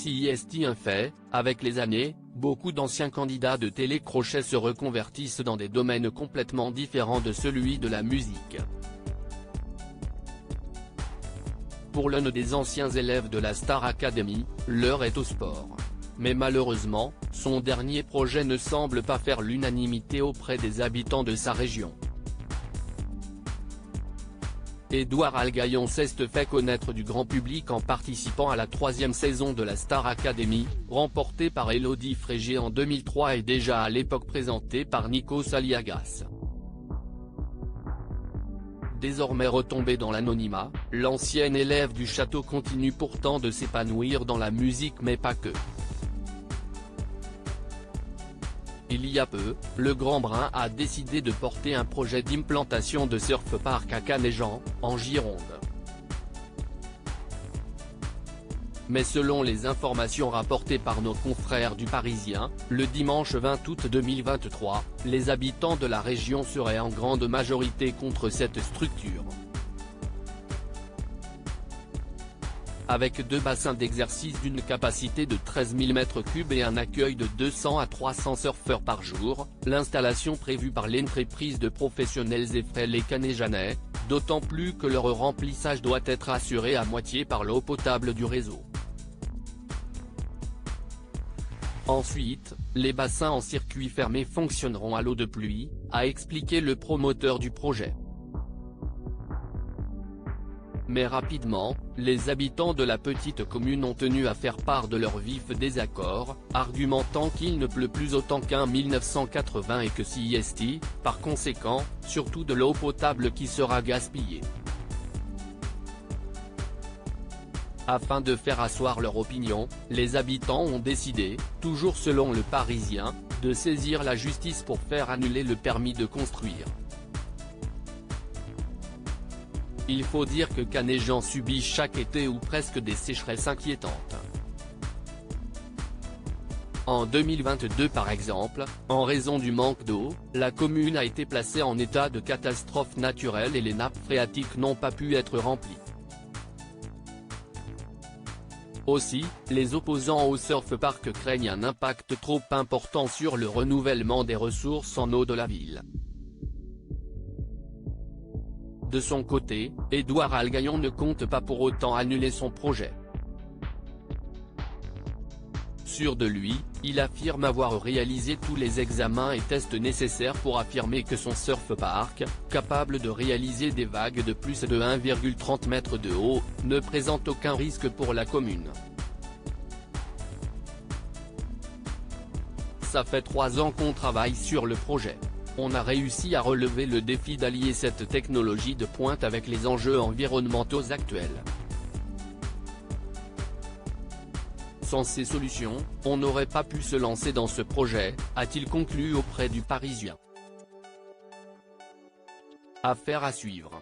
CIST. Un fait, avec les années, beaucoup d'anciens candidats de télécrochet se reconvertissent dans des domaines complètement différents de celui de la musique. Pour l'un des anciens élèves de la Star Academy, l'heure est au sport. Mais malheureusement, son dernier projet ne semble pas faire l'unanimité auprès des habitants de sa région. Édouard Algaillon s'est fait connaître du grand public en participant à la 3e saison de la Star Academy, remportée par Élodie Frégé en 2003 et déjà à l'époque présentée par Nikos Aliagas. Désormais retombé dans l'anonymat, l'ancien élève du château continue pourtant de s'épanouir dans la musique mais pas que. Il y a peu, le Grand Brun a décidé de porter un projet d'implantation de surf park à Canéjan, en Gironde. Mais selon les informations rapportées par nos confrères du Parisien, le dimanche 20 août 2023, les habitants de la région seraient en grande majorité contre cette structure. Avec 2 bassins d'exercice d'une capacité de 13 000 m3 et un accueil de 200 à 300 surfeurs par jour, l'installation prévue par l'entreprise de professionnels effraie les Canéjanais, d'autant plus que leur remplissage doit être assuré à moitié par l'eau potable du réseau. Ensuite, les bassins en circuit fermé fonctionneront à l'eau de pluie, a expliqué le promoteur du projet. Mais rapidement, les habitants de la petite commune ont tenu à faire part de leur vif désaccord, argumentant qu'il ne pleut plus autant qu'en 1980 et que CIST, par conséquent, surtout de l'eau potable qui sera gaspillée. Afin de faire asseoir leur opinion, les habitants ont décidé, toujours selon le Parisien, de saisir la justice pour faire annuler le permis de construire. Il faut dire que Canéjan subit chaque été ou presque des sécheresses inquiétantes. En 2022 par exemple, en raison du manque d'eau, la commune a été placée en état de catastrophe naturelle et les nappes phréatiques n'ont pas pu être remplies. Aussi, les opposants au surf park craignent un impact trop important sur le renouvellement des ressources en eau de la ville. De son côté, Édouard Algaillon ne compte pas pour autant annuler son projet. Sûr de lui, il affirme avoir réalisé tous les examens et tests nécessaires pour affirmer que son surf park, capable de réaliser des vagues de plus de 1,30 m de haut, ne présente aucun risque pour la commune. Ça fait 3 ans qu'on travaille sur le projet. On a réussi à relever le défi d'allier cette technologie de pointe avec les enjeux environnementaux actuels. Sans ces solutions, on n'aurait pas pu se lancer dans ce projet, a-t-il conclu auprès du Parisien. Affaire à suivre.